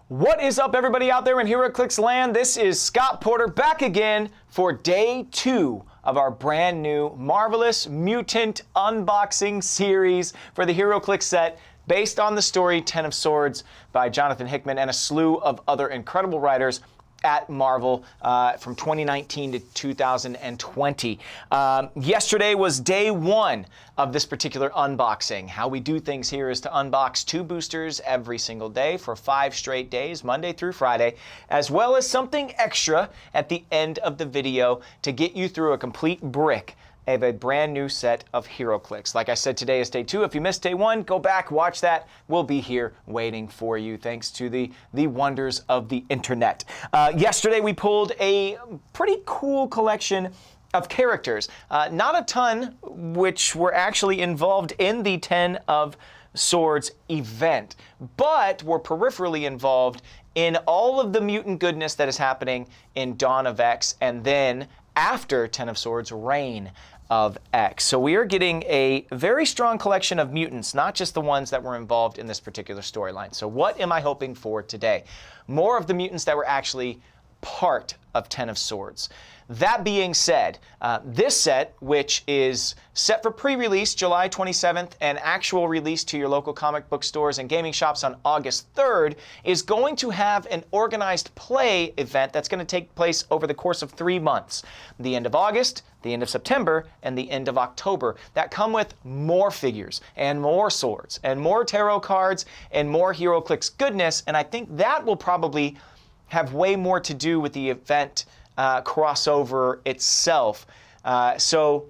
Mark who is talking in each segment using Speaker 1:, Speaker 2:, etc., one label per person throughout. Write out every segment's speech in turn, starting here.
Speaker 1: What is up, everybody out there in HeroClix land? This is Scott Porter back again for day 2 of our brand new Marvelous Mutant unboxing series for the HeroClix set based on the story 10 of Swords by Jonathan Hickman and a slew of other incredible writers at Marvel from 2019 to 2020. Yesterday was day 1 of this particular unboxing. How we do things here is to unbox 2 boosters every single day for 5 straight days, Monday through Friday, as well as something extra at the end of the video to get you through a complete brick of a brand new set of HeroClix. Like I said, today is day 2. If you missed day 1, go back, watch that. We'll be here waiting for you, thanks to the wonders of the internet. Yesterday, we pulled a pretty cool collection of characters. Not a ton, which were actually involved in the 10 of Swords event, but were peripherally involved in all of the mutant goodness that is happening in Dawn of X, and then after 10 of Swords, Reign of X. So we are getting a very strong collection of mutants, not just the ones that were involved in this particular storyline. So what am I hoping for today? More of the mutants that were actually part of 10 of Swords. That being said, this set, which is set for pre-release July 27th and actual release to your local comic book stores and gaming shops on August 3rd, is going to have an organized play event that's going to take place over the course of 3 months. The end of August, the end of September, and the end of October, that come with more figures and more swords and more tarot cards and more HeroClix goodness, and I think that will probably have way more to do with the event crossover itself. So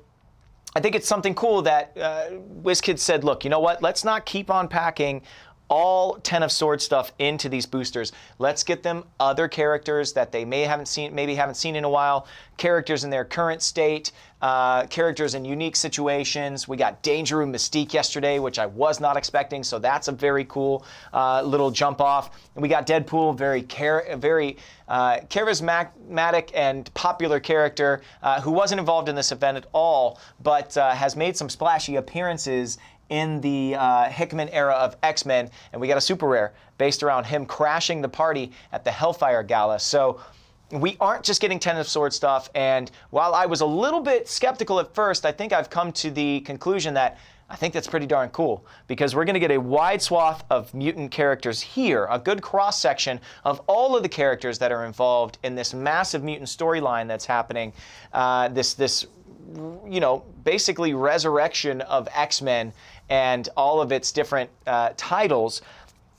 Speaker 1: I think it's something cool that WizKids said, look, you know what? Let's not keep on packing all 10 of Swords stuff into these boosters. Let's get them other characters that they maybe haven't seen in a while, characters in their current state, characters in unique situations. We got Danger Room Mystique yesterday, which I was not expecting, so that's a very cool little jump off. And we got Deadpool, very charismatic and popular character who wasn't involved in this event at all, but has made some splashy appearances in the Hickman era of X-Men, and we got a super rare based around him crashing the party at the Hellfire Gala. So we aren't just getting 10 of Swords stuff, and while I was a little bit skeptical at first, I think I've come to the conclusion that I think that's pretty darn cool, because we're going to get a wide swath of mutant characters here, a good cross-section of all of the characters that are involved in this massive mutant storyline that's happening, this you know, basically resurrection of X-Men and all of its different titles.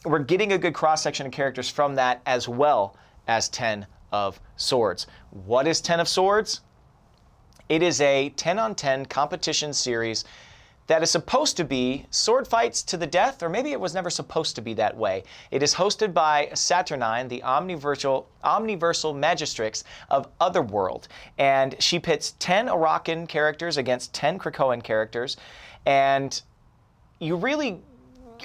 Speaker 1: We're getting a good cross-section of characters from that, as well as 10 of Swords. What is 10 of Swords? It is a 10-on-10 competition series that is supposed to be sword fights to the death, or maybe it was never supposed to be that way. It is hosted by Saturnine, the omniversal magistrix of Otherworld, and she pits 10 Arakkan characters against 10 Krakoan characters, and you really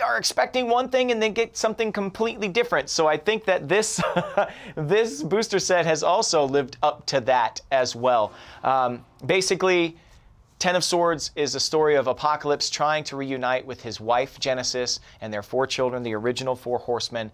Speaker 1: are expecting one thing and then get something completely different. So I think that this this booster set has also lived up to that as well. Basically, 10 of Swords is a story of Apocalypse trying to reunite with his wife, Genesis, and their 4 children, the original 4 horsemen.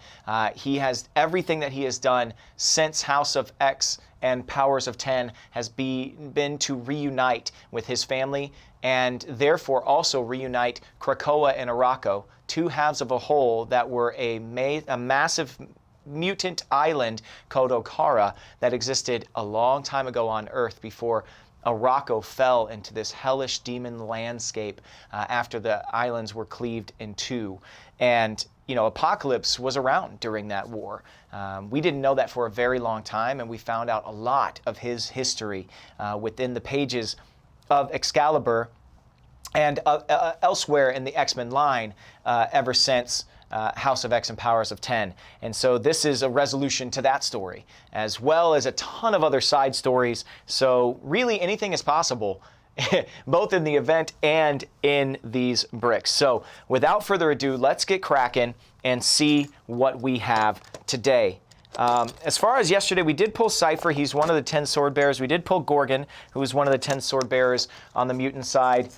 Speaker 1: He has everything that he has done since House of X and Powers of 10 has been to reunite with his family, and therefore also reunite Krakoa and Arakko, 2 halves of a whole that were a massive mutant island called Okara that existed a long time ago on Earth before Arakko fell into this hellish demon landscape after the islands were cleaved in 2. And, you know, Apocalypse was around during that war. We didn't know that for a very long time, and we found out a lot of his history within the pages of Excalibur and elsewhere in the X-Men line ever since House of X and Powers of 10. And so this is a resolution to that story, as well as a ton of other side stories. So really anything is possible, both in the event and in these bricks. So without further ado, let's get cracking and see what we have today. As far as yesterday, we did pull Cypher. He's one of the 10 sword bearers. We did pull Gorgon, who was one of the 10 sword bearers on the mutant side.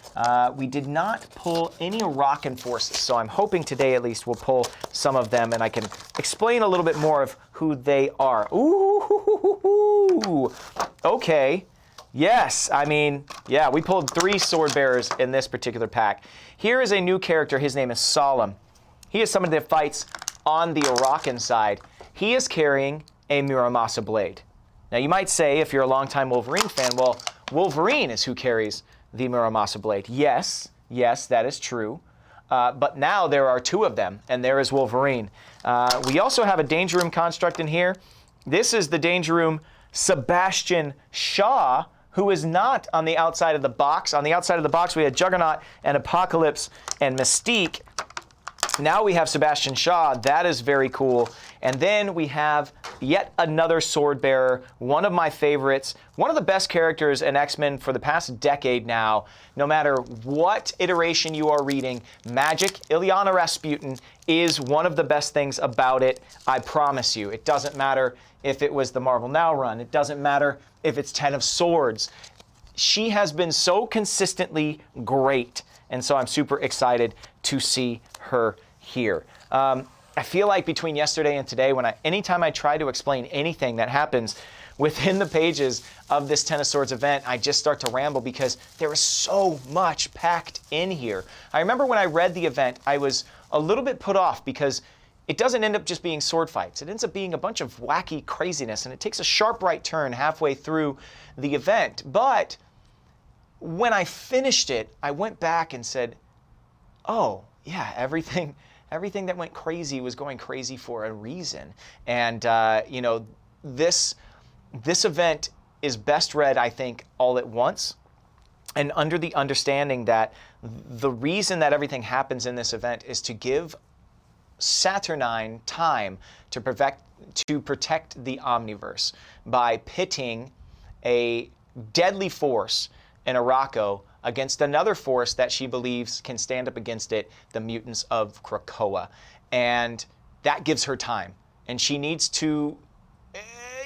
Speaker 1: We did not pull any Arakkan forces, so I'm hoping today at least we'll pull some of them, and I can explain a little bit more of who they are. Ooh, okay. Yes, I mean, yeah, we pulled 3 sword bearers in this particular pack. Here is a new character. His name is Solemn. He is somebody that fights on the Arakkan side. He is carrying a Muramasa blade. Now, you might say, if you're a longtime Wolverine fan, well, Wolverine is who carries the Muramasa blade. Yes, that is true. But now there are 2 of them, and there is Wolverine. We also have a Danger Room construct in here. This is the Danger Room Sebastian Shaw, who is not on the outside of the box. On the outside of the box, we had Juggernaut and Apocalypse and Mystique. Now we have Sebastian Shaw. That is very cool. And then we have yet another sword bearer, one of my favorites, one of the best characters in X-Men for the past decade now. No matter what iteration you are reading, Magic, Illyana Rasputin, is one of the best things about it. I promise you. It doesn't matter if it was the Marvel Now run. It doesn't matter if it's 10 of Swords. She has been so consistently great. And so I'm super excited to see her here. I feel like between yesterday and today, anytime I try to explain anything that happens within the pages of this 10 of Swords event, I just start to ramble because there is so much packed in here. I remember when I read the event, I was a little bit put off because it doesn't end up just being sword fights. It ends up being a bunch of wacky craziness, and it takes a sharp right turn halfway through the event. But when I finished it, I went back and said, oh, yeah, everything that went crazy was going crazy for a reason. And, you know, this event is best read, I think, all at once, and under the understanding that the reason that everything happens in this event is to give Saturnine time to protect the Omniverse by pitting a deadly force in Arakko against another force that she believes can stand up against it, the mutants of Krakoa. And that gives her time. And she needs to,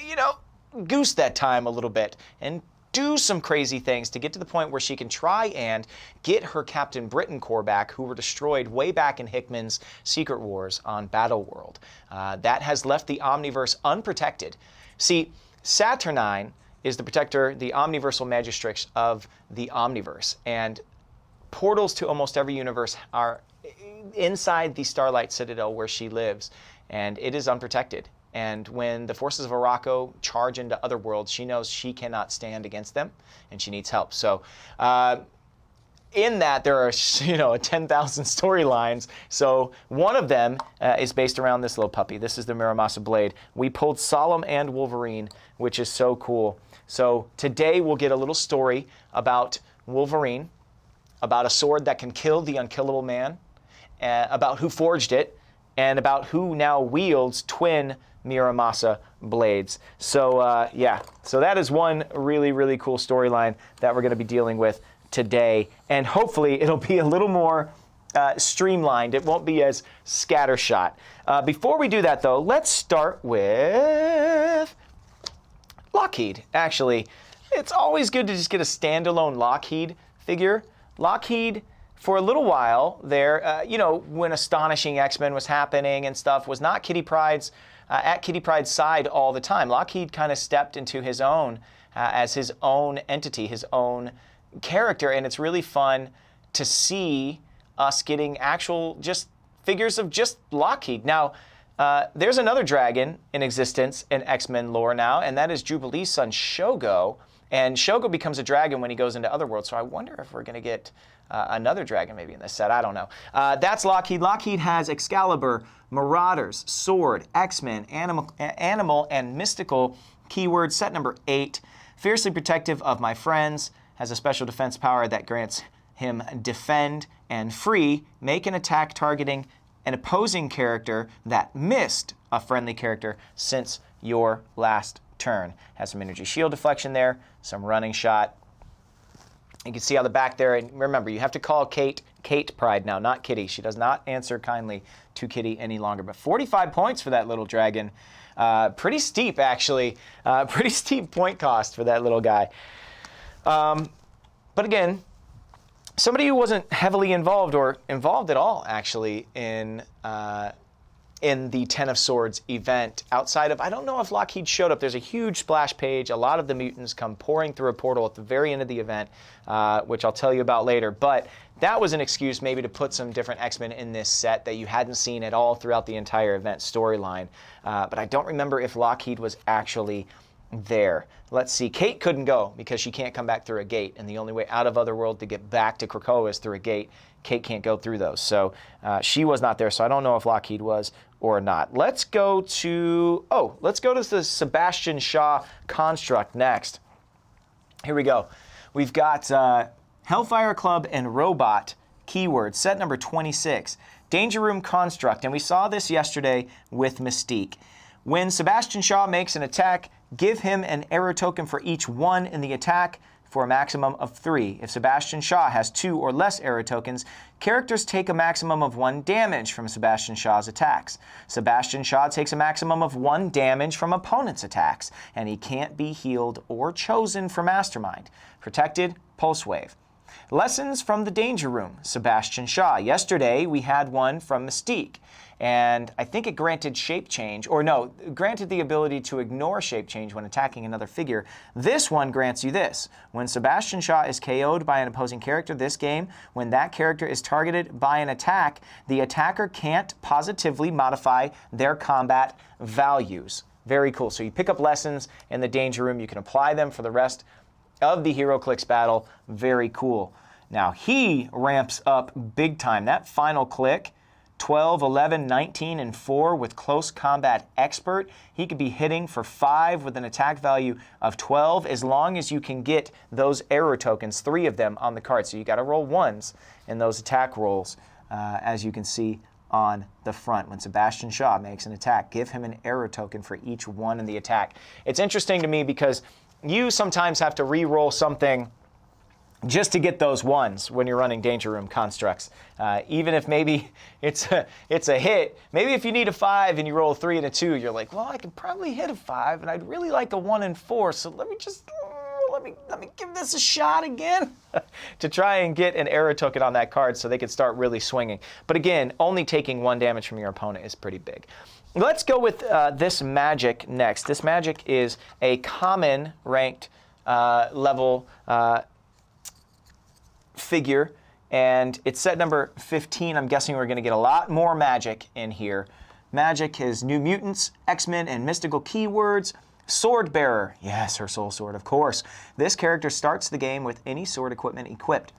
Speaker 1: you know, goose that time a little bit and do some crazy things to get to the point where she can try and get her Captain Britain Corps back, who were destroyed way back in Hickman's Secret Wars on Battleworld. That has left the Omniverse unprotected. See, Saturnine is the protector, the omniversal magistrix of the Omniverse. And portals to almost every universe are inside the Starlight Citadel where she lives, and it is unprotected. And when the forces of Arakko charge into other worlds, she knows she cannot stand against them, and she needs help. So in that, there are, you know, 10,000 storylines. So one of them is based around this little puppy. This is the Muramasa blade. We pulled Solemn and Wolverine, which is so cool. So today we'll get a little story about Wolverine, about a sword that can kill the unkillable man, about who forged it, and about who now wields twin Muramasa blades. So yeah, so that is one really, really cool storyline that we're going to be dealing with today. And hopefully it'll be a little more streamlined. It won't be as scattershot. Before we do that, though, let's start with Lockheed. Actually, it's always good to just get a standalone Lockheed figure. Lockheed, for a little while there, you know, when Astonishing X-Men was happening and stuff, was not Kitty Pryde's, at Kitty Pryde's side all the time. Lockheed kind of stepped into his own as his own entity, his own character, and it's really fun to see us getting actual just figures of just Lockheed. Now, there's another dragon in existence in X-Men lore now, and that is Jubilee's son, Shogo. And Shogo becomes a dragon when he goes into Otherworld, so I wonder if we're going to get another dragon maybe in this set. I don't know. That's Lockheed. Lockheed has Excalibur, Marauders, Sword, X-Men, Animal, and Mystical. Keyword set number 8. Fiercely protective of my friends. Has a special defense power that grants him defend and free. Make an attack targeting an opposing character that missed a friendly character since your last turn. Has some energy shield deflection there, some running shot. You can see on the back there, and remember, you have to call Kate Kate Pride now, not Kitty. She does not answer kindly to Kitty any longer. But 45 points for that little dragon. Pretty steep, actually. Pretty steep point cost for that little guy. But again, somebody who wasn't heavily involved or involved at all, actually, in the Ten of Swords event. Outside of, I don't know if Lockheed showed up. There's a huge splash page. A lot of the mutants come pouring through a portal at the very end of the event, which I'll tell you about later. But that was an excuse maybe to put some different X-Men in this set that you hadn't seen at all throughout the entire event storyline. But I don't remember if Lockheed was actually there. Let's see. Kate couldn't go because she can't come back through a gate, and the only way out of Otherworld to get back to Krakoa is through a gate. Kate can't go through those, so she was not there. So I don't know if Lockheed was or not. Let's go to the Sebastian Shaw construct next. Here we go. We've got Hellfire Club and Robot keywords, set number 26. Danger Room construct, and we saw this yesterday with Mystique. When Sebastian Shaw makes an attack, give him an error token for each one in the attack for a maximum of 3. If Sebastian Shaw has 2 or less error tokens, characters take a maximum of 1 damage from Sebastian Shaw's attacks. Sebastian Shaw takes a maximum of 1 damage from opponents' attacks, and he can't be healed or chosen for Mastermind. Protected, Pulse Wave. Lessons from the Danger Room, Sebastian Shaw. Yesterday, we had one from Mystique, and I think it granted shape change, or no, granted the ability to ignore shape change when attacking another figure. This one grants you this. When Sebastian Shaw is KO'd by an opposing character this game, when that character is targeted by an attack, the attacker can't positively modify their combat values. Very cool. So you pick up lessons in the Danger Room. You can apply them for the rest of the HeroClix battle. Very cool. Now he ramps up big time. That final click, 12, 11, 19, and 4 with Close Combat Expert. He could be hitting for 5 with an attack value of 12 as long as you can get those error tokens, 3 of them on the card. So you got to roll 1s in those attack rolls, as you can see on the front. When Sebastian Shaw makes an attack, give him an error token for each one in the attack. It's interesting to me because you sometimes have to re-roll something just to get those 1s when you're running Danger Room constructs. Even if maybe it's a hit, maybe if you need a 5 and you roll a 3 and a 2, you're like, well, I can probably hit a 5, and I'd really like a 1 and 4, so let me give this a shot again to try and get an error token on that card so they can start really swinging. But again, only taking 1 damage from your opponent is pretty big. Let's go with this magic next. This magic is a common ranked level figure, and it's set number 15. I'm guessing we're going to get a lot more magic in here. Magic has New Mutants, X-Men, and mystical keywords. Sword Bearer. Yes, her soul sword, of course. This character starts the game with any sword equipment equipped.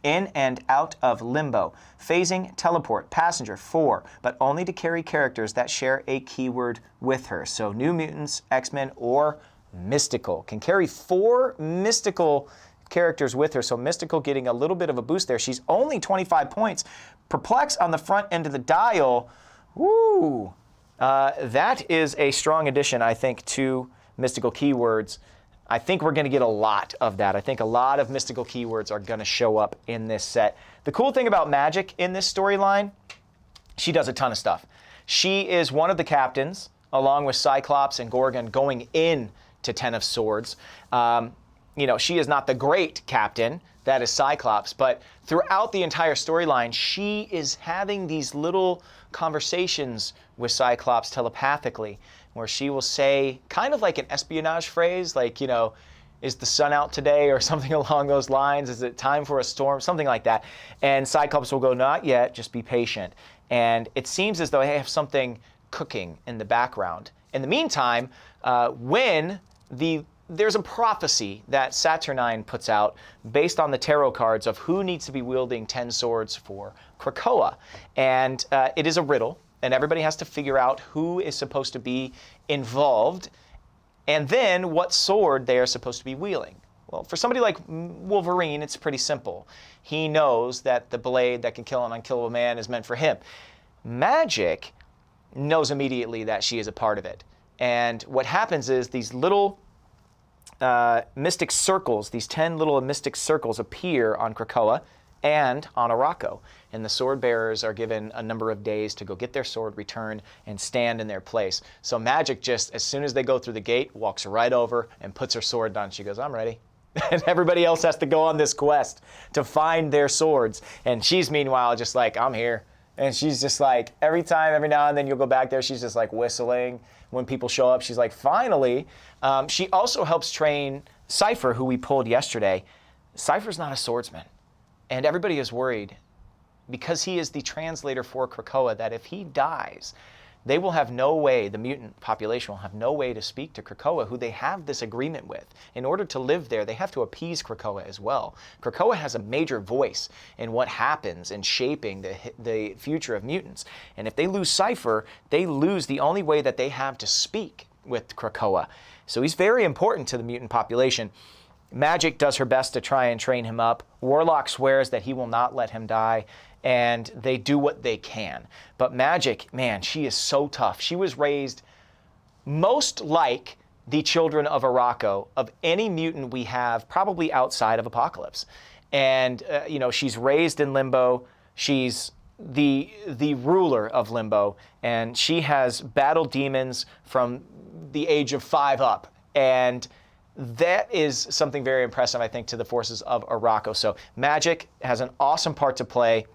Speaker 1: In and out of limbo. Phasing, teleport, passenger, 4, but only to carry characters that share a keyword with her. So New Mutants, X-Men, or Mystical. Can carry 4 mystical characters with her. So Mystical getting a little bit of a boost there. She's only 25 points. Perplex on the front end of the dial. Woo! That is a strong addition, I think, to mystical keywords. I think we're going to get a lot of that. I think a lot of mystical keywords are going to show up in this set. The cool thing about Magic in this storyline, she does a ton of stuff. She is one of the captains, along with Cyclops and Gorgon, going in to Ten of Swords. She is not the great captain, that is Cyclops, but throughout the entire storyline, she is having these little conversations with Cyclops telepathically, where she will say kind of like an espionage phrase, like, is the sun out today, or something along those lines? Is it time for a storm? Something like that. And Cyclops will go, not yet, just be patient. And it seems as though they have something cooking in the background. In the meantime, there's a prophecy that Saturnine puts out based on the tarot cards of who needs to be wielding 10 swords for Krakoa. And it is a riddle, and everybody has to figure out who is supposed to be involved, and then what sword they are supposed to be wielding. Well, for somebody like Wolverine, it's pretty simple. He knows that the blade that can kill an unkillable man is meant for him. Magic knows immediately that she is a part of it. And what happens is these little mystic circles, these 10 little mystic circles appear on Krakoa, and on Arakko. And the sword bearers are given a number of days to go get their sword returned and stand in their place. So Magic just, as soon as they go through the gate, walks right over and puts her sword down. She goes, I'm ready. And everybody else has to go on this quest to find their swords. And she's meanwhile just like, I'm here. And she's just like, every now and then you'll go back there, she's just like whistling. When people show up, she's like, finally. She also helps train Cypher, who we pulled yesterday. Cypher's not a swordsman. And everybody is worried because he is the translator for Krakoa that if he dies, they will have no way, the mutant population will have no way to speak to Krakoa, who they have this agreement with. In order to live there, they have to appease Krakoa as well. Krakoa has a major voice in what happens in shaping the future of mutants. And if they lose Cypher, they lose the only way that they have to speak with Krakoa. So he's very important to the mutant population. Magic does her best to try and train him up. Warlock swears that he will not let him die. And they do what they can. But Magic, man, she is so tough. She was raised most like the children of Arakko, of any mutant we have, probably outside of Apocalypse. And, you know, she's raised in Limbo. She's the ruler of Limbo. And she has battled demons from the age of 5 up. And that is something very impressive, I think, to the forces of Arakko. So Magic has an awesome part to play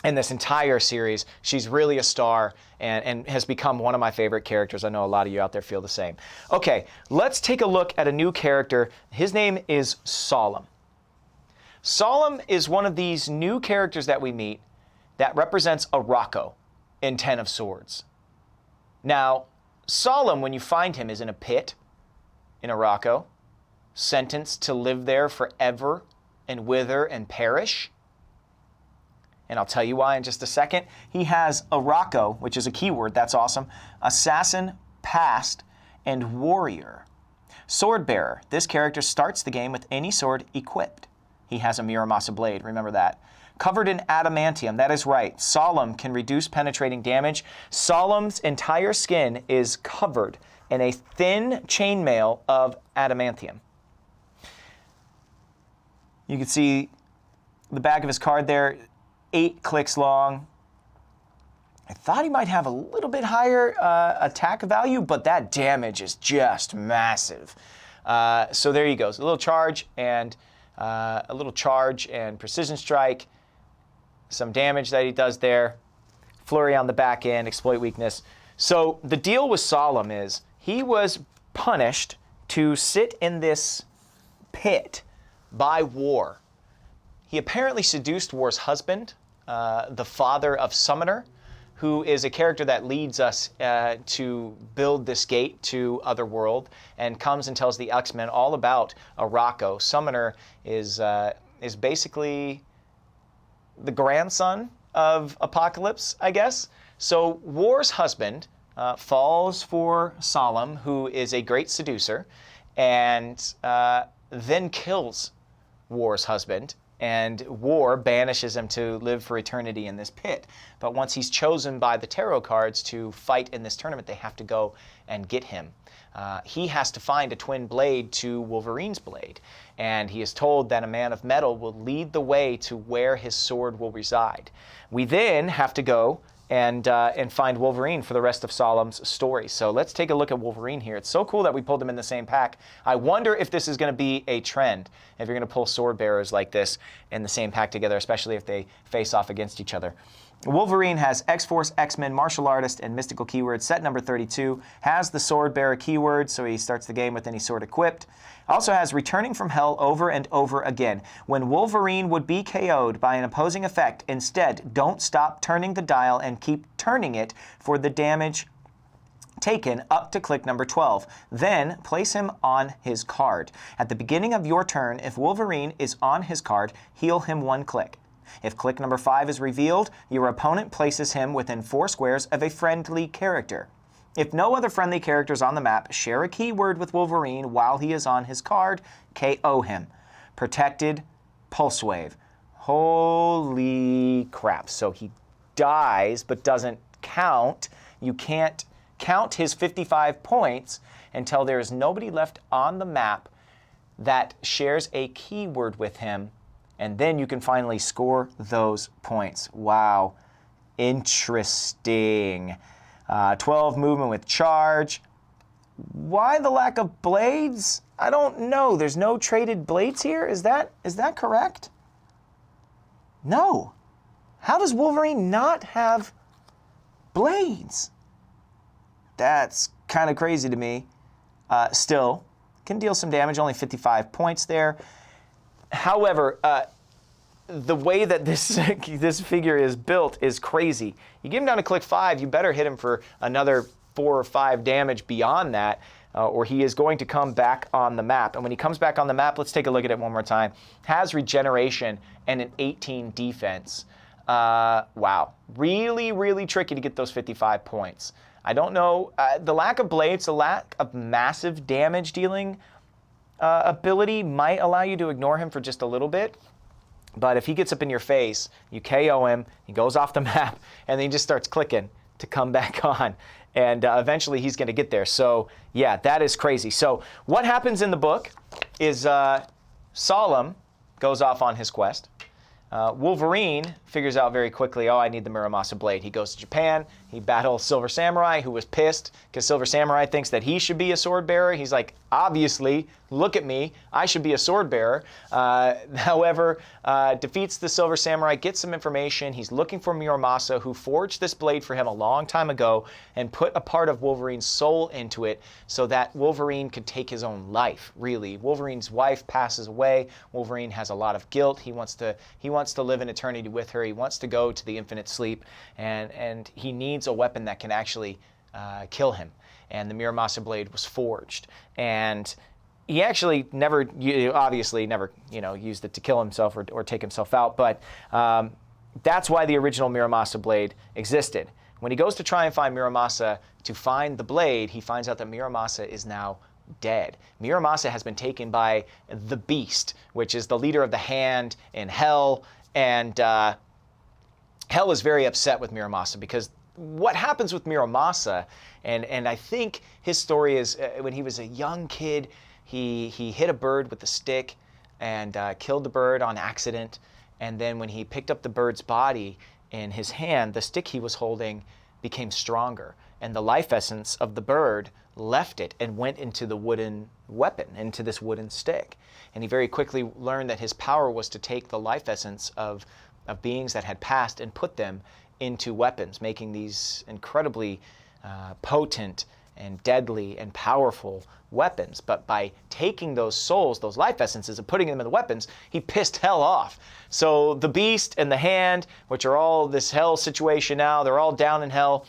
Speaker 1: in this entire series. She's really a star and has become one of my favorite characters. I know a lot of you out there feel the same. Okay, let's take a look at a new character. His name is Solemn. Solemn is one of these new characters that we meet that represents Arakko in Ten of Swords. Now, Solemn, when you find him, is in a pit in Arakko, sentenced to live there forever and wither and perish. And I'll tell you why in just a second. He has Arakko, which is a keyword, that's awesome, Assassin, Past, and Warrior. Swordbearer. This character starts the game with any sword equipped. He has a Muramasa blade, remember that. Covered in adamantium, that is right. Solemn can reduce penetrating damage. Solemn's entire skin is covered in a thin chainmail of adamantium. You can see the back of his card there, 8 clicks long. I thought he might have a little bit higher attack value, but that damage is just massive. So there he goes, a little charge and precision strike, some damage that he does there, flurry on the back end, exploit weakness. So the deal with Solemn is he was punished to sit in this pit by War. He apparently seduced War's husband, the father of Summoner, who is a character that leads us to build this gate to Otherworld, and comes and tells the X-Men all about Arakko. Summoner is basically the grandson of Apocalypse, I guess. So War's husband falls for Solemn, who is a great seducer, and then kills War's husband. And War banishes him to live for eternity in this pit. But once he's chosen by the tarot cards to fight in this tournament, they have to go and get him. He has to find a twin blade to Wolverine's blade. And he is told that a man of metal will lead the way to where his sword will reside. We then have to go and find Wolverine for the rest of Solemn's story. So let's take a look at Wolverine here. It's so cool that we pulled them in the same pack. I wonder if this is going to be a trend, if you're going to pull sword bearers like this in the same pack together, especially if they face off against each other. Wolverine has X-Force, X-Men, Martial Artist, and Mystical keywords. Set number 32. Has the Sword Bearer keyword, so he starts the game with any sword equipped. Also has Returning from Hell over and over again. When Wolverine would be KO'd by an opposing effect, instead, don't stop turning the dial and keep turning it for the damage taken up to click number 12. Then place him on his card. At the beginning of your turn, if Wolverine is on his card, heal him 1 click. If click number 5 is revealed, your opponent places him within 4 squares of a friendly character. If no other friendly characters on the map share a keyword with Wolverine while he is on his card, KO him. Protected, Pulse Wave. Holy crap. So he dies but doesn't count. You can't count his 55 points until there is nobody left on the map that shares a keyword with him and then you can finally score those points. Wow, interesting. 12 movement with charge. Why the lack of blades? I don't know. There's no traded blades here. Is that correct? No. How does Wolverine not have blades? That's kind of crazy to me. Still, can deal some damage, only 55 points there. However, the way that this figure is built is crazy. You get him down to click 5, you better hit him for another 4 or 5 damage beyond that, or he is going to come back on the map. And when he comes back on the map, let's take a look at it one more time. Has regeneration and an 18 defense. Wow. Really, really tricky to get those 55 points. I don't know. The lack of blades, the lack of massive damage dealing ability might allow you to ignore him for just a little bit. But if he gets up in your face, you KO him, he goes off the map, and then he just starts clicking to come back on. And eventually he's going to get there. So, yeah, that is crazy. So what happens in the book is Solemn goes off on his quest. Wolverine figures out very quickly, oh, I need the Muramasa blade. He goes to Japan. He battles Silver Samurai, who was pissed because Silver Samurai thinks that he should be a sword bearer. He's like, obviously, look at me. I should be a sword bearer. However, defeats the Silver Samurai, gets some information. He's looking for Muramasa, who forged this blade for him a long time ago and put a part of Wolverine's soul into it so that Wolverine could take his own life, really. Wolverine's wife passes away. Wolverine has a lot of guilt. He wants to live in eternity with her. He wants to go to the infinite sleep, and he needs a weapon that can actually kill him. And the Muramasa blade was forged. And he actually never, obviously never, used it to kill himself or take himself out. But that's why the original Muramasa blade existed. When he goes to try and find Muramasa to find the blade, he finds out that Muramasa is now dead. Muramasa has been taken by the Beast, which is the leader of the Hand in Hell. And Hell is very upset with Muramasa because what happens with Muramasa, and I think his story is when he was a young kid, he hit a bird with a stick and killed the bird on accident. And then when he picked up the bird's body in his hand, the stick he was holding became stronger. And the life essence of the bird left it and went into the wooden weapon, into this wooden stick. And he very quickly learned that his power was to take the life essence of beings that had passed and put them into weapons, making these incredibly potent and deadly and powerful weapons. But by taking those souls, those life essences, and putting them in the weapons, he pissed Hell off. So the Beast and the Hand, which are all this Hell situation now, they're all down in Hell.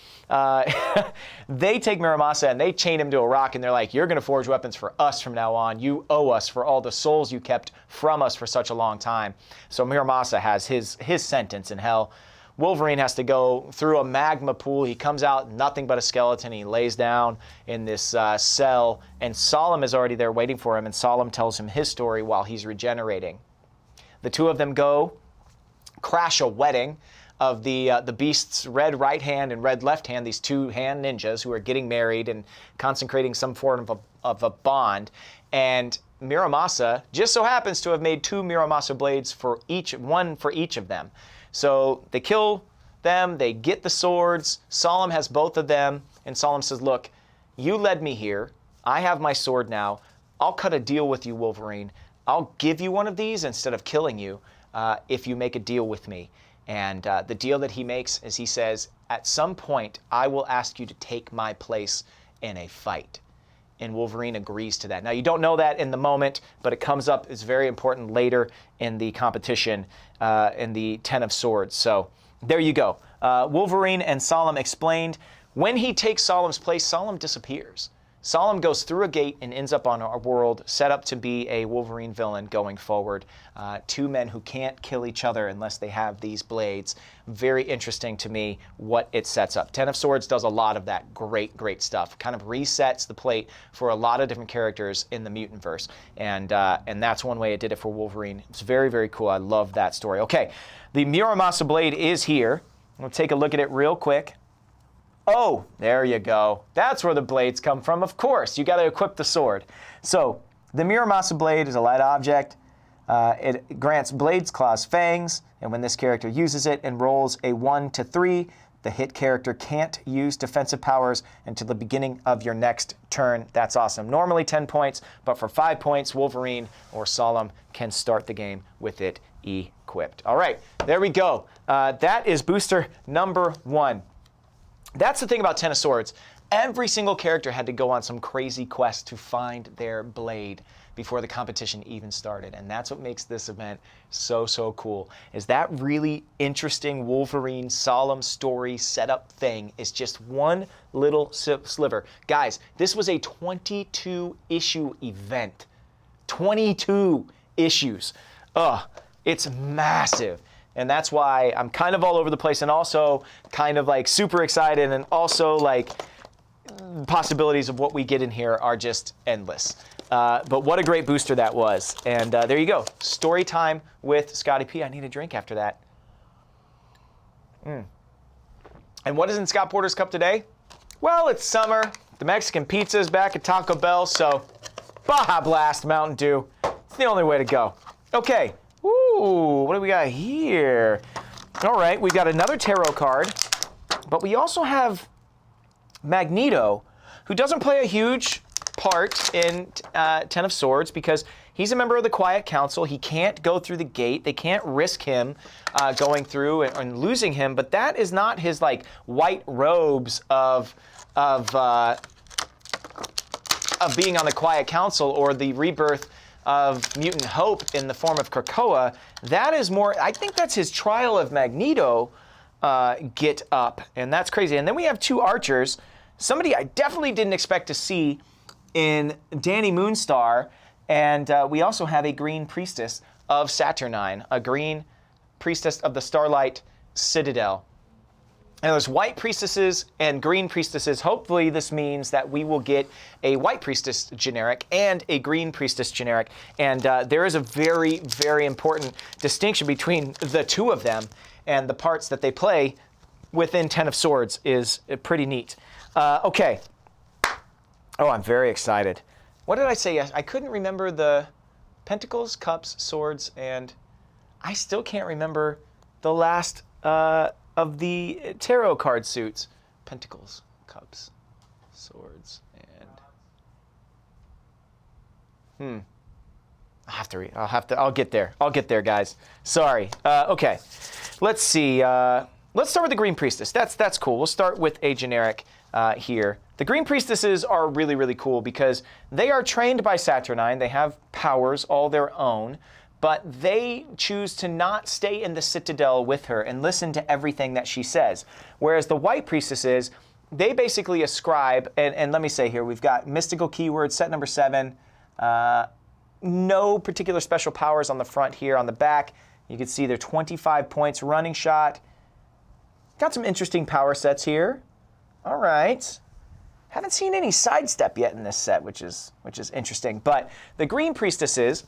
Speaker 1: They take Muramasa and they chain him to a rock, and they're like, you're going to forge weapons for us from now on. You owe us for all the souls you kept from us for such a long time. So Muramasa has his sentence in Hell. Wolverine has to go through a magma pool. He comes out nothing but a skeleton. He lays down in this cell, and Solemn is already there waiting for him, and Solemn tells him his story while he's regenerating. The two of them go crash a wedding of the Beast's red right hand and red left hand, these two hand ninjas who are getting married and consecrating some form of a bond. And Muramasa just so happens to have made 2 Muramasa blades for one for each of them. So they kill them, they get the swords, Solemn has both of them, and Solemn says, look, you led me here, I have my sword now, I'll cut a deal with you, Wolverine. I'll give you one of these instead of killing you if you make a deal with me. And the deal that he makes is he says, at some point, I will ask you to take my place in a fight. And Wolverine agrees to that. Now, you don't know that in the moment, but it comes up, it's very important later in the competition, in the 10 of Swords. So there you go. Wolverine and Solemn explained. When he takes Solemn's place, Solemn disappears. Solemn goes through a gate and ends up on a world set up to be a Wolverine villain going forward. 2 men who can't kill each other unless they have these blades. Very interesting to me what it sets up. 10 of Swords does a lot of that great, great stuff. Kind of resets the plate for a lot of different characters in the Mutantverse. And that's one way it did it for Wolverine. It's very, very cool. I love that story. Okay, the Muramasa blade is here. We'll take a look at it real quick. Oh, there you go. That's where the blades come from. Of course, you got to equip the sword. So the Muramasa blade is a light object. It grants Blade's Claw's Fangs, and when this character uses it and rolls a 1 to 3, the hit character can't use defensive powers until the beginning of your next turn. That's awesome. Normally 10 points, but for 5 points, Wolverine or Solemn can start the game with it equipped. All right, there we go. That is booster number 1. That's the thing about Ten of Swords. Every single character had to go on some crazy quest to find their blade before the competition even started. And that's what makes this event so, so cool, is that really interesting Wolverine Solemn story setup thing is just one little sliver. Guys, this was a 22-issue event. 22 issues. It's massive. And that's why I'm kind of all over the place and also kind of like super excited, and also like possibilities of what we get in here are just endless. But what a great booster that was. And there you go. Story time with Scotty P. I need a drink after that. And what is in Scott Porter's cup today? Well, it's summer. The Mexican pizza is back at Taco Bell, so Baja Blast Mountain Dew. It's the only way to go. Okay. Ooh, what do we got here? All right, we got another tarot card, but we also have Magneto, who doesn't play a huge part in Ten of Swords because he's a member of the Quiet Council. He can't go through the gate. They can't risk him going through and losing him, but that is not his like white robes of being on the Quiet Council or the rebirth of Mutant Hope in the form of Krakoa. That is more, I think that's his Trial of Magneto get up, and that's crazy. And then we have two archers, somebody I definitely didn't expect to see in Danny Moonstar, and we also have a green priestess of Saturnine, a green priestess of the Starlight Citadel. And there's white priestesses and green priestesses. Hopefully this means that we will get a white priestess generic and a green priestess generic. And there is a very, very important distinction between the two of them, and the parts that they play within Ten of Swords is pretty neat. Okay. Oh, I'm very excited. What did I say? I couldn't remember the Pentacles, Cups, Swords, and I still can't remember the last of the tarot card suits. Pentacles, Cups, Swords, and I'll get there. I'll get there, guys. Sorry. Okay. Let's see. Let's start with the Green Priestess. That's cool. We'll start with a generic here. The Green Priestesses are really, really cool because they are trained by Saturnine. They have powers all their own, but they choose to not stay in the Citadel with her and listen to everything that she says. Whereas the White Priestesses, they basically ascribe, and let me say here, we've got mystical keywords, set number 7, no particular special powers on the front here. On the back, you can see they're 25 points running shot. Got some interesting power sets here. All right. Haven't seen any sidestep yet in this set, which is interesting. But the Green Priestesses,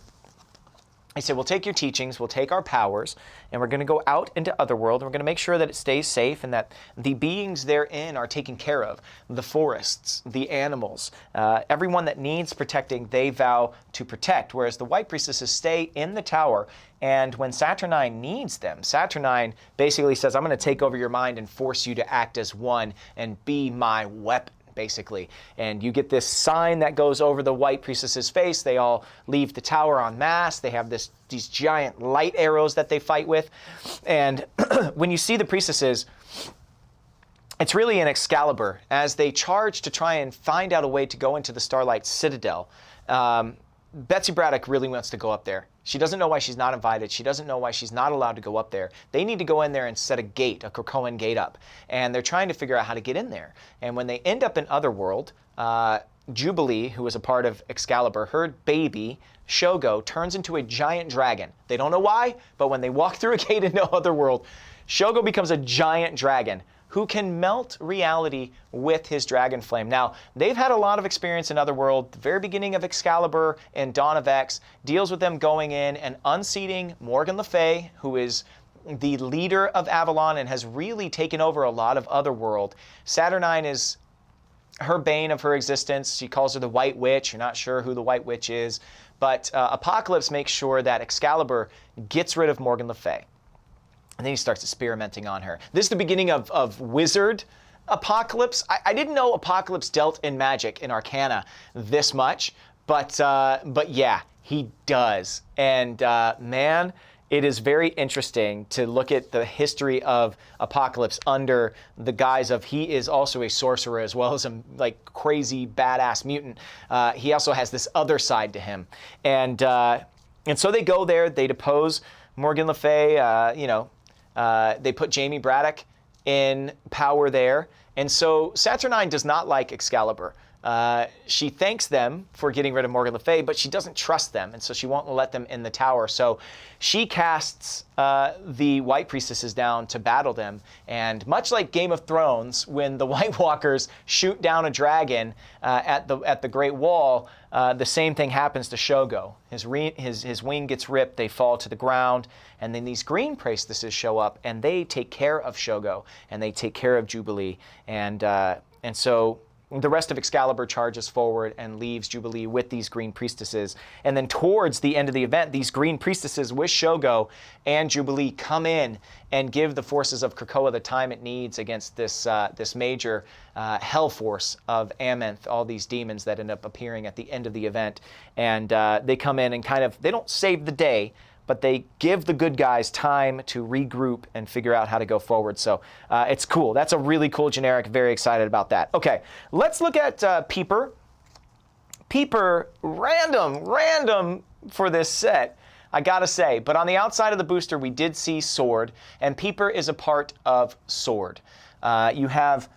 Speaker 1: I said, we'll take your teachings, we'll take our powers, and we're going to go out into Otherworld, and we're going to make sure that it stays safe and that the beings therein are taken care of. The forests, the animals, everyone that needs protecting, they vow to protect. Whereas the White Priestesses stay in the tower, and when Saturnine needs them, Saturnine basically says, I'm going to take over your mind and force you to act as one and be my weapon, basically. And you get this sign that goes over the White Priestess's face. They all leave the tower en masse. They have these giant light arrows that they fight with. And when you see the priestesses, it's really an Excalibur as they charge to try and find out a way to go into the Starlight Citadel. Betsy Braddock really wants to go up there. She doesn't know why she's not invited. She doesn't know why she's not allowed to go up there. They need to go in there and set a gate, a Krakoan gate up. And they're trying to figure out how to get in there. And when they end up in Otherworld, Jubilee, who was a part of Excalibur, her baby, Shogo, turns into a giant dragon. They don't know why, but when they walk through a gate into Otherworld, Shogo becomes a giant dragon who can melt reality with his dragon flame. Now, they've had a lot of experience in Otherworld. The very beginning of Excalibur and Dawn of X deals with them going in and unseating Morgan Le Fay, who is the leader of Avalon and has really taken over a lot of Otherworld. Saturnine is her bane of her existence. She calls her the White Witch. You're not sure who the White Witch is. But Apocalypse makes sure that Excalibur gets rid of Morgan Le Fay. And then he starts experimenting on her. This is the beginning of Wizard Apocalypse. I didn't know Apocalypse dealt in magic in Arcana this much, but yeah, he does. And man, it is very interesting to look at the history of Apocalypse under the guise of he is also a sorcerer as well as a like crazy badass mutant. He also has this other side to him, and so they go there. They depose Morgan Le Fay. They put Jamie Braddock in power there, and so Saturnine does not like Excalibur. She thanks them for getting rid of Morgan Le Fay, but she doesn't trust them, and so she won't let them in the tower. So she casts the White Priestesses down to battle them, and much like Game of Thrones, when the White Walkers shoot down a dragon at the Great Wall, the same thing happens to Shogo. His wing gets ripped, they fall to the ground, and then these Green Priestesses show up, and they take care of Shogo, and they take care of Jubilee, and so the rest of Excalibur charges forward and leaves Jubilee with these Green Priestesses. And then towards the end of the event, these Green Priestesses with Shogo and Jubilee come in and give the forces of Krakoa the time it needs against this major hell force of Amenth, all these demons that end up appearing at the end of the event. And they come in and they don't save the day, but they give the good guys time to regroup and figure out how to go forward. So it's cool. That's a really cool generic. Very excited about that. Okay, let's look at Peeper. Peeper, random for this set, I gotta say. But on the outside of the booster, we did see Sword, and Peeper is a part of Sword. You have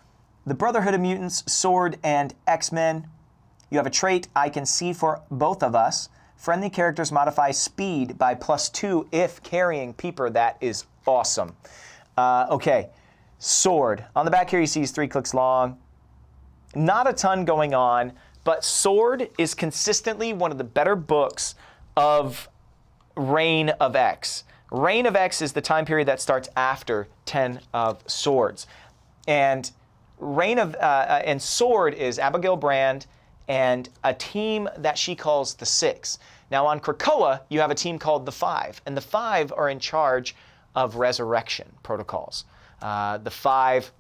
Speaker 1: the Brotherhood of Mutants, Sword, and X-Men. You have a trait I can see for both of us. Friendly characters modify speed by +2 if carrying Peeper. That is awesome. Okay, Sword. On the back here you see he's 3 clicks long. Not a ton going on, but Sword is consistently one of the better books of Reign of X. Reign of X is the time period that starts after 10 of Swords. And and Sword is Abigail Brand and a team that she calls the Six. Now on Krakoa, you have a team called the Five, and the Five are in charge of resurrection protocols. The Five,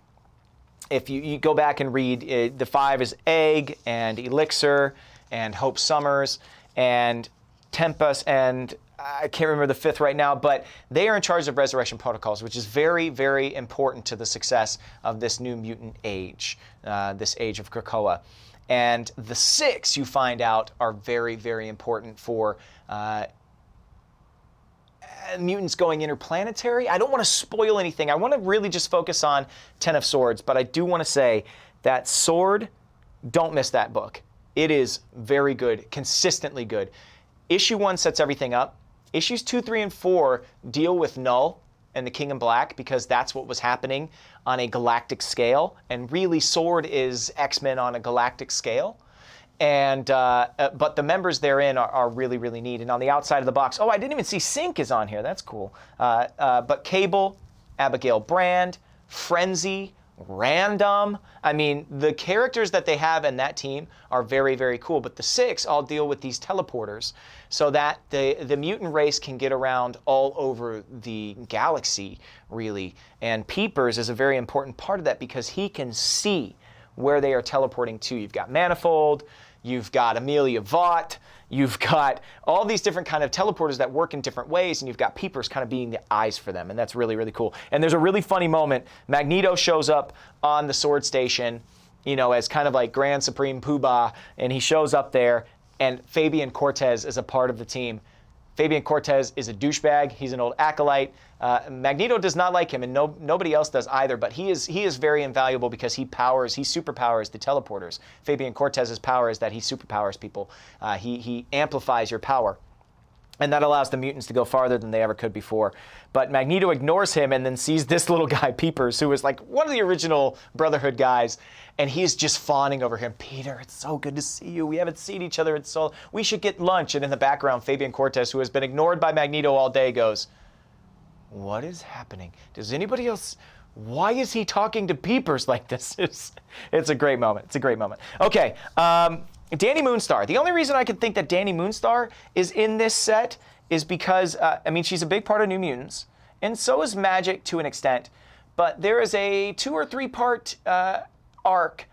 Speaker 1: if you go back and read, the Five is Egg and Elixir and Hope Summers and Tempest, and I can't remember the fifth right now, but they are in charge of resurrection protocols, which is very, very important to the success of this new mutant age, this age of Krakoa. And the Six, you find out, are very, very important for mutants going interplanetary. I don't want to spoil anything. I want to really just focus on 10 of Swords, but I do want to say that Sword, don't miss that book. It is very good, consistently good. Issue 1 sets everything up. Issues 2, 3, and 4 deal with Null and the King in Black because that's what was happening on a galactic scale. And really, Sword is X-Men on a galactic scale. And but the members therein are really, really neat. And on the outside of the box, oh, I didn't even see Sync is on here. That's cool. But Cable, Abigail Brand, Frenzy, Random. I mean, the characters that they have in that team are very, very cool. But the Six all deal with these teleporters so that the mutant race can get around all over the galaxy, really. And Peepers is a very important part of that because he can see where they are teleporting to. You've got Manifold, you've got Amelia Vaught, you've got all these different kind of teleporters that work in different ways, and you've got Peepers kind of being the eyes for them, and that's really, really cool. And there's a really funny moment. Magneto shows up on the Sword Station, you know, as kind of like Grand Supreme Poobah, and he shows up there, and Fabian Cortez is a part of the team. Fabian Cortez is a douchebag. He's an old acolyte. Magneto does not like him, and nobody else does either, but he is very invaluable because he superpowers the teleporters. Fabian Cortez's power is that he superpowers people. He amplifies your power. And that allows the mutants to go farther than they ever could before. But Magneto ignores him and then sees this little guy, Peepers, who was like one of the original Brotherhood guys, and he's just fawning over him. Peter, it's so good to see you. We haven't seen each other. We should get lunch. And in the background, Fabian Cortez, who has been ignored by Magneto all day, goes, "What is happening? Does anybody else why is he talking to peepers like this? It's a great moment. It's a great moment. Okay, Danny Moonstar. The only reason I could think that Danny Moonstar is in this set is because, I mean, she's a big part of New Mutants, and so is Magik to an extent, but there is a 2 or 3 part arc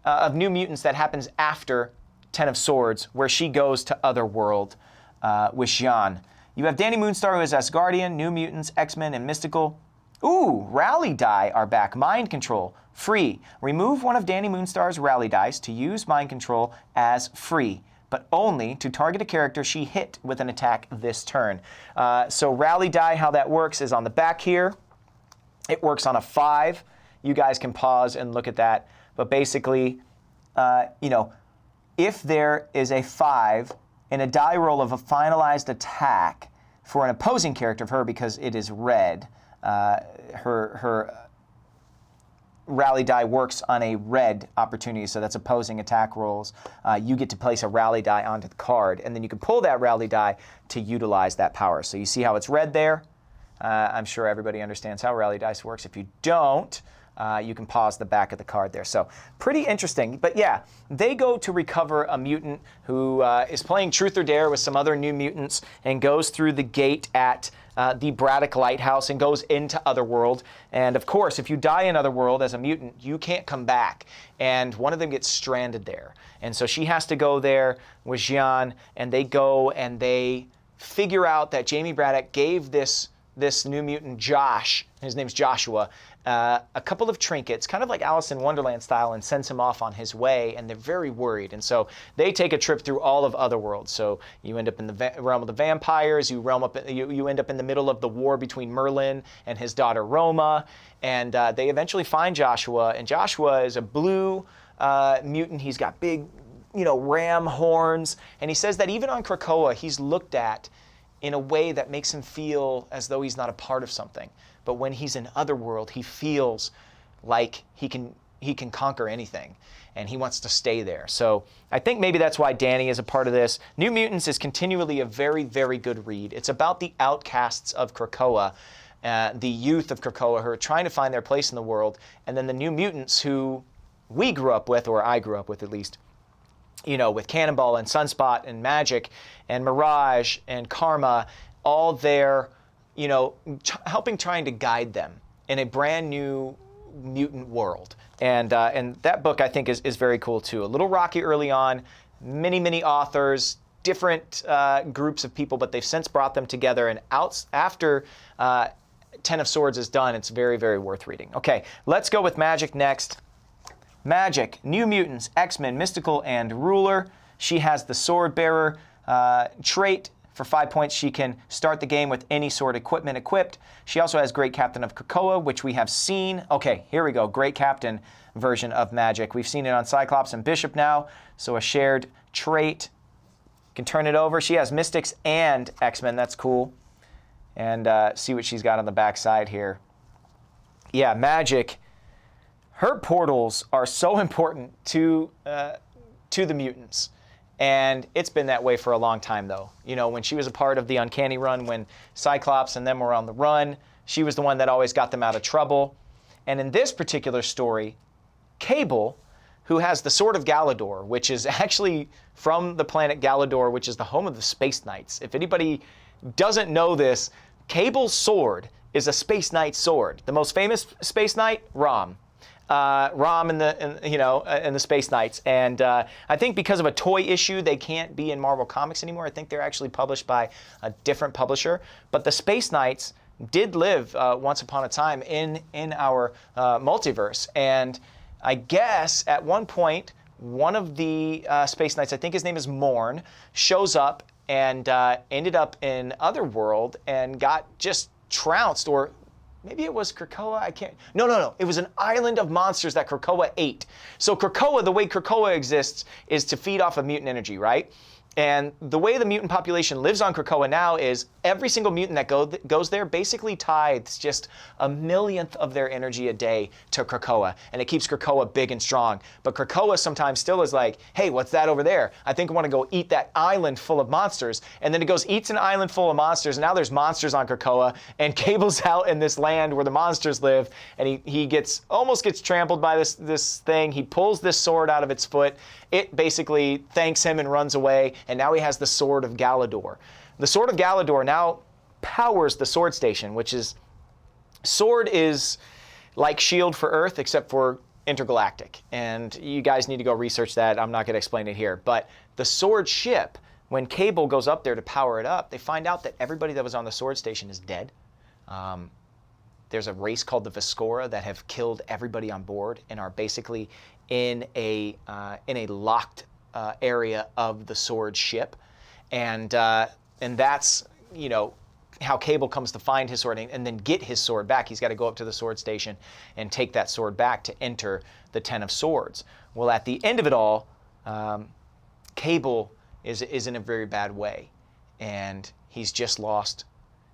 Speaker 1: of New Mutants that happens after Ten of Swords, where she goes to Otherworld with Jean. You have Danny Moonstar, who is Asgardian, New Mutants, X-Men, and Mystical. Ooh, rally die are back. Mind control, free. Remove one of Danny Moonstar's rally dice to use mind control as free, but only to target a character she hit with an attack this turn. So rally die, how that works is on the back here. It works on a 5. You guys can pause and look at that. But basically, you know, if there is a 5 in a die roll of a finalized attack for an opposing character of her because it is red, her rally die works on a red opportunity, so that's opposing attack rolls. You get to place a rally die onto the card, and then you can pull that rally die to utilize that power. So you see how it's red there? I'm sure everybody understands how rally dice works. If you don't, you can pause the back of the card there. So pretty interesting. But yeah, they go to recover a mutant who is playing Truth or Dare with some other New Mutants and goes through the gate at the Braddock Lighthouse and goes into Otherworld. And of course, if you die in Otherworld as a mutant, you can't come back. And one of them gets stranded there. And so she has to go there with Jean, and they go and they figure out that Jamie Braddock gave this New Mutant, Josh, his name's Joshua, a couple of trinkets, kind of like Alice in Wonderland style, and sends him off on his way, and they're very worried. And so they take a trip through all of Otherworld. So you end up in the realm of the vampires, you end up in the middle of the war between Merlin and his daughter Roma, and they eventually find Joshua, and Joshua is a blue mutant. He's got big, you know, ram horns, and he says that even on Krakoa, he's looked at in a way that makes him feel as though he's not a part of something. But when he's in Otherworld, he feels like he can conquer anything, and he wants to stay there. So I think maybe that's why Danny is a part of this. New Mutants is continually a very, very good read. It's about the outcasts of Krakoa, the youth of Krakoa who are trying to find their place in the world, and then the New Mutants who we grew up with, or I grew up with at least, you know, with Cannonball and Sunspot and Magik and Mirage and Karma, all there, you know, helping trying to guide them in a brand new mutant world. And that book, I think, is very cool, too. A little rocky early on, many authors, different groups of people, but they've since brought them together. And after Ten of Swords is done, it's very, very worth reading. Okay, let's go with Magik next. Magik, New Mutants, X-Men, Mystical, and Ruler. She has the Sword Bearer trait. For 5 points, she can start the game with any sword equipment equipped. She also has Great Captain of Krakoa, which we have seen. Okay, here we go. Great Captain version of Magik. We've seen it on Cyclops and Bishop now, so a shared trait. Can turn it over. She has Mystics and X-Men. That's cool. And see what she's got on the back side here. Yeah, Magik. Her portals are so important to the mutants. And it's been that way for a long time, though. You know, when she was a part of the Uncanny Run, when Cyclops and them were on the run, she was the one that always got them out of trouble. And in this particular story, Cable, who has the Sword of Galador, which is actually from the planet Galador, which is the home of the Space Knights. If anybody doesn't know this, Cable's sword is a Space Knight sword. The most famous Space Knight, Rom. Rom and the Space Knights, and I think because of a toy issue, they can't be in Marvel Comics anymore. I think they're actually published by a different publisher. But the Space Knights did live once upon a time in our multiverse, and I guess at one point, one of the Space Knights, I think his name is Morn, shows up and ended up in Otherworld and got just trounced, or maybe it was Krakoa, I can't. No. It was an island of monsters that Krakoa ate. So Krakoa, the way Krakoa exists is to feed off of mutant energy, right? And the way the mutant population lives on Krakoa now is every single mutant that goes there basically tithes just a millionth of their energy a day to Krakoa. And it keeps Krakoa big and strong. But Krakoa sometimes still is like, hey, what's that over there? I think I want to go eat that island full of monsters. And then it goes, eats an island full of monsters. And now there's monsters on Krakoa. And Cable's out in this land where the monsters live. And he almost gets trampled by this thing. He pulls this sword out of its foot. It basically thanks him and runs away. And now he has the Sword of Galador. The Sword of Galador now powers the Sword Station, which is... Sword is like S.H.I.E.L.D. for Earth, except for intergalactic. And you guys need to go research that. I'm not going to explain it here. But the Sword ship, when Cable goes up there to power it up, they find out that everybody that was on the Sword Station is dead. There's a race called the Viscora that have killed everybody on board and are basically in a locked area of the Sword ship, and that's, you know, how Cable comes to find his sword and then get his sword back. He's got to go up to the Sword Station and take that sword back to enter the Ten of Swords. Well, at the end of it all, Cable is in a very bad way, and he's just lost.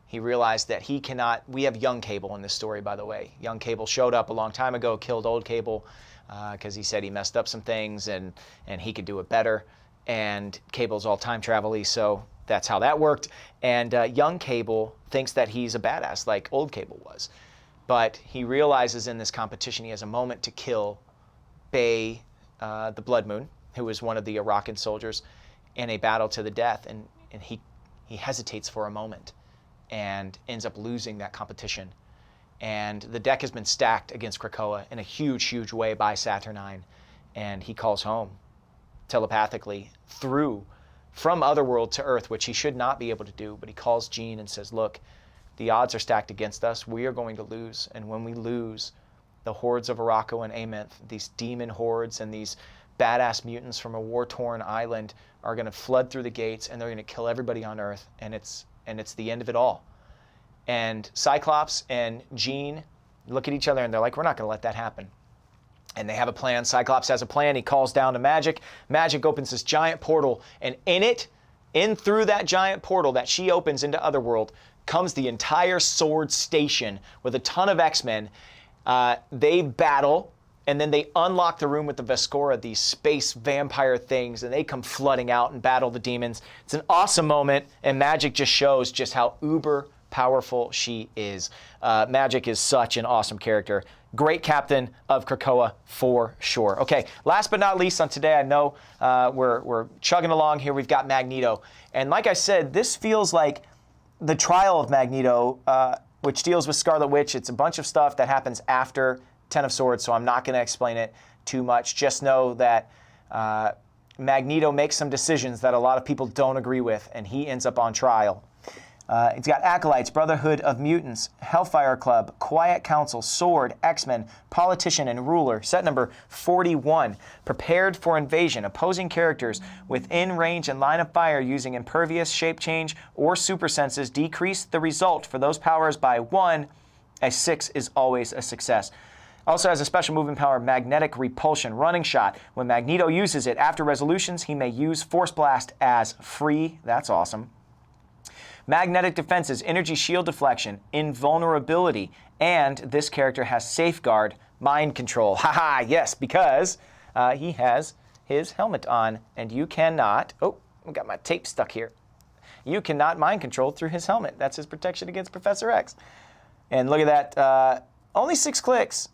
Speaker 1: He realized that he cannot. We have young Cable in this story, by the way. Young Cable showed up a long time ago, killed old Cable, because he said he messed up some things and he could do it better. And Cable's all time travel-y, so that's how that worked. And young Cable thinks that he's a badass like old Cable was. But he realizes in this competition he has a moment to kill Bay, the Blood Moon, who was one of the Arakkan soldiers, in a battle to the death. And he hesitates for a moment and ends up losing that competition. And the deck has been stacked against Krakoa in a huge, huge way by Saturnine. And he calls home telepathically from Otherworld to Earth, which he should not be able to do. But he calls Jean and says, look, the odds are stacked against us. We are going to lose. And when we lose, the hordes of Arakko and Amenth, these demon hordes and these badass mutants from a war-torn island, are going to flood through the gates, and they're going to kill everybody on Earth. And it's the end of it all. And Cyclops and Jean look at each other and they're like, we're not going to let that happen. And they have a plan. Cyclops has a plan. He calls down to Magic. Magic opens this giant portal, and in through that giant portal that she opens into Otherworld, comes the entire Sword Station with a ton of X-Men. They battle, and then they unlock the room with the Viscora, these space vampire things, and they come flooding out and battle the demons. It's an awesome moment, and Magic just shows just how uber powerful she is. Magic is such an awesome character. Great captain of Krakoa for sure. Okay, last but not least on today, I know we're chugging along here. We've got Magneto. And like I said, this feels like the trial of Magneto, which deals with Scarlet Witch. It's a bunch of stuff that happens after Ten of Swords, so I'm not going to explain it too much. Just know that Magneto makes some decisions that a lot of people don't agree with, and he ends up on trial. It's got Acolytes, Brotherhood of Mutants, Hellfire Club, Quiet Council, Sword, X-Men, Politician, and Ruler. Set number 41. Prepared for invasion. Opposing characters within range and line of fire using impervious, shape change, or super senses decrease the result for those powers by 1. A 6 is always a success. Also has a special movement power, Magnetic Repulsion, Running Shot. When Magneto uses it after resolutions, he may use Force Blast as free. That's awesome. Magnetic defenses, energy shield deflection, invulnerability, and this character has Safeguard, mind control. Haha, yes, because he has his helmet on, and you cannot, oh, I got my tape stuck here. You cannot mind control through his helmet. That's his protection against Professor X. And look at that, only 6 clicks.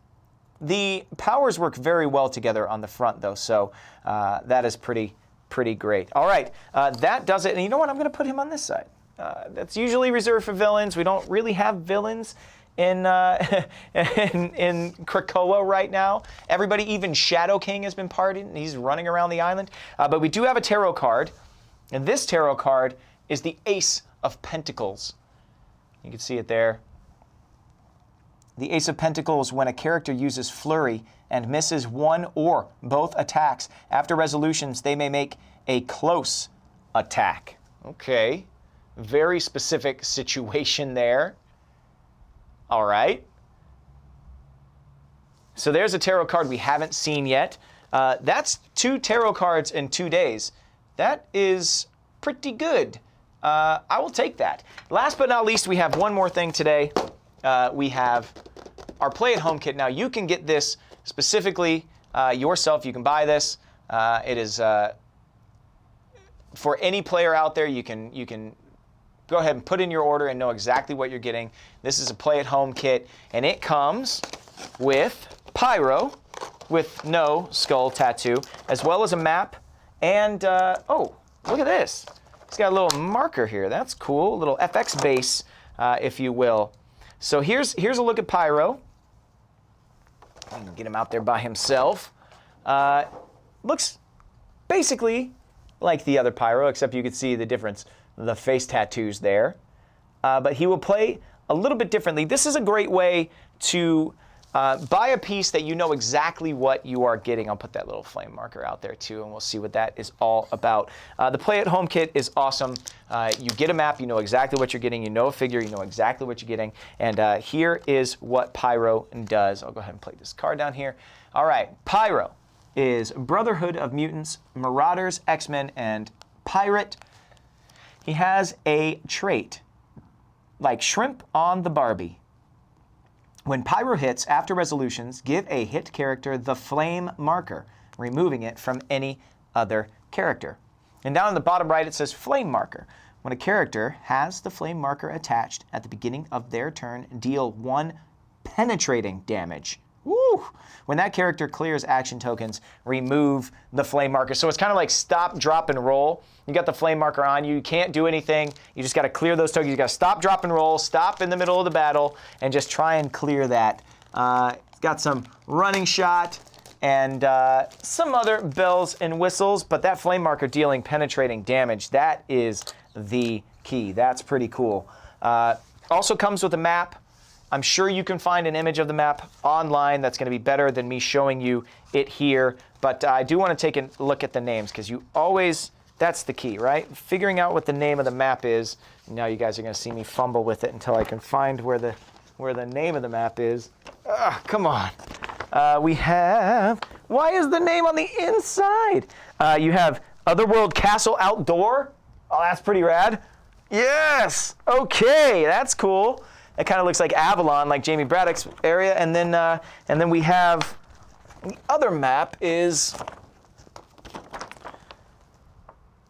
Speaker 1: The powers work very well together on the front, though, so that is pretty great. All right, that does it. And you know what? I'm going to put him on this side. That's usually reserved for villains. We don't really have villains in Krakoa right now. Everybody, even Shadow King has been pardoned, and he's running around the island. But we do have a tarot card, and this tarot card is the Ace of Pentacles. You can see it there. The Ace of Pentacles, when a character uses Flurry and misses one or both attacks, after resolutions, they may make a close attack. Okay. Very specific situation there. All right. So there's a tarot card we haven't seen yet. That's 2 tarot cards in 2 days. That is pretty good. I will take that. Last but not least, we have one more thing today. We have our play-at-home kit. Now, you can get this specifically yourself. You can buy this. It is for any player out there. You can go ahead and put in your order and know exactly what you're getting. This is a play-at-home kit, and it comes with Pyro, with no skull tattoo, as well as a map. And, oh, look at this. It's got a little marker here. That's cool. A little FX base, if you will. So here's a look at Pyro. I can get him out there by himself. Looks basically like the other Pyro, except you can see the difference, the face tattoos there. But he will play a little bit differently. This is a great way to buy a piece that you know exactly what you are getting. I'll put that little flame marker out there too, and we'll see what that is all about. The play-at-home kit is awesome. You get a map, you know exactly what you're getting. You know a figure, you know exactly what you're getting. And here is what Pyro does. I'll go ahead and play this card down here. All right, Pyro is Brotherhood of Mutants, Marauders, X-Men, and Pirate. He has a trait, like shrimp on the Barbie. When Pyro hits after resolutions, give a hit character the flame marker, removing it from any other character. And down in the bottom right, it says flame marker. When a character has the flame marker attached at the beginning of their turn, deal 1 penetrating damage. Woo! When that character clears action tokens, remove the flame marker. So it's kind of like stop, drop, and roll. You got the flame marker on you. You can't do anything. You just got to clear those tokens. You got to stop, drop, and roll. Stop in the middle of the battle and just try and clear that. It's got some running shot and some other bells and whistles, but that flame marker dealing penetrating damage, that is the key. That's pretty cool. Also comes with a map. I'm sure you can find an image of the map online that's going to be better than me showing you it here. But I do want to take a look at the names because you always, that's the key, right? Figuring out what the name of the map is. Now you guys are going to see me fumble with it until I can find where the name of the map is. Come on. We have, why is the name on the inside? You have Otherworld Castle Outdoor. Oh, that's pretty rad. Yes. Okay, that's cool. It kind of looks like Avalon, like Jamie Braddock's area. And then we have, the other map is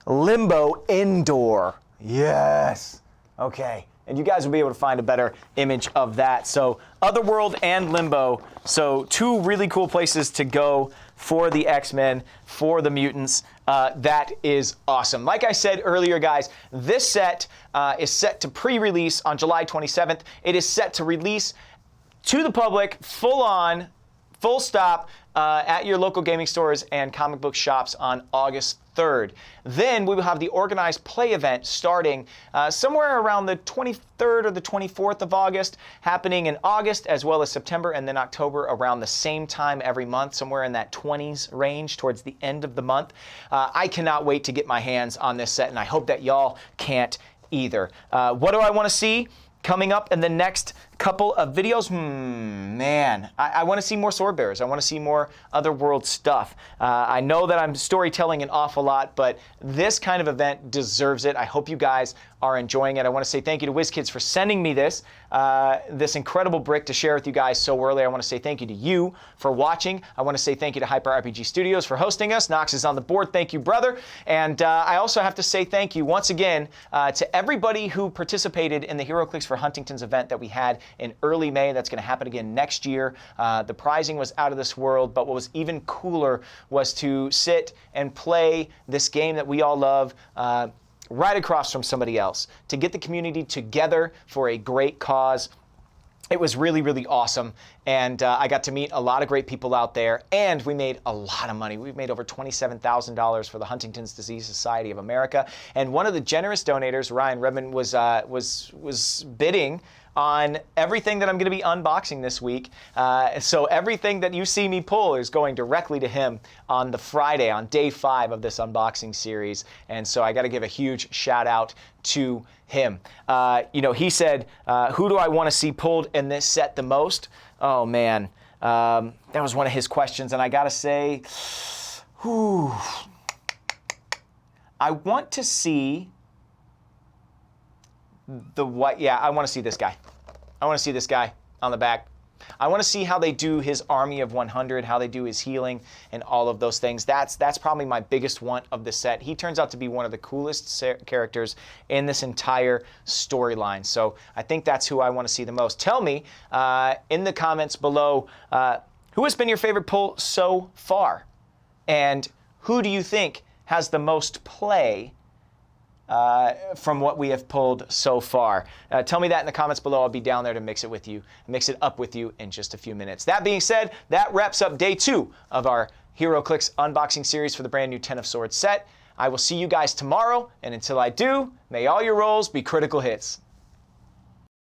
Speaker 1: Limbo Indoor. Yes. Okay. And you guys will be able to find a better image of that. So Otherworld and Limbo. So 2 really cool places to go for the X-Men, for the mutants. That is awesome. Like I said earlier, guys, this set is set to pre-release on July 27th. It is set to release to the public, full on, full stop, at your local gaming stores and comic book shops on August 3rd. Then we will have the organized play event starting somewhere around the 23rd or the 24th of August, happening in August as well as September, and then October around the same time every month, somewhere in that 20s range towards the end of the month. I cannot wait to get my hands on this set, and I hope that y'all can't either. What do I want to see coming up in the next couple of videos? Man, I want to see more sword bearers. I want to see more Otherworld stuff. I know that I'm storytelling an awful lot, but this kind of event deserves it. I hope you guys are enjoying it. I want to say thank you to WizKids for sending me this incredible brick to share with you guys so early. I want to say thank you to you for watching. I want to say thank you to Hyper RPG Studios for hosting us. Knox is on the board. Thank you, brother. And I also have to say thank you once again to everybody who participated in the HeroClix for Huntington's event that we had in early May. That's going to happen again next year. The prizing was out of this world, but what was even cooler was to sit and play this game that we all love right across from somebody else, to get the community together for a great cause. It was really, really awesome, and I got to meet a lot of great people out there, and we made a lot of money. We've made over $27,000 for the Huntington's Disease Society of America, and one of the generous donators, Ryan Redmond, was bidding on everything that I'm going to be unboxing this week. So everything that you see me pull is going directly to him on the Friday, on day 5 of this unboxing series. And so I got to give a huge shout out to him. You know, he said, who do I want to see pulled in this set the most? Oh, man. That was one of his questions. And I got to say, I want to see the white. Yeah, I want to see this guy. I want to see this guy on the back. I want to see how they do his army of 100, how they do his healing, and all of those things. That's probably my biggest want of the set. He turns out to be one of the coolest characters in this entire storyline. So I think that's who I want to see the most. Tell me in the comments below, who has been your favorite pull so far? And who do you think has the most play from what we have pulled so far? Tell me that in the comments below. I'll be down there to mix it up with you in just a few minutes. That being said, that wraps up day 2 of our HeroClix unboxing series for the brand new Ten of Swords set. I will see you guys tomorrow, and until I do, may all your rolls be critical hits.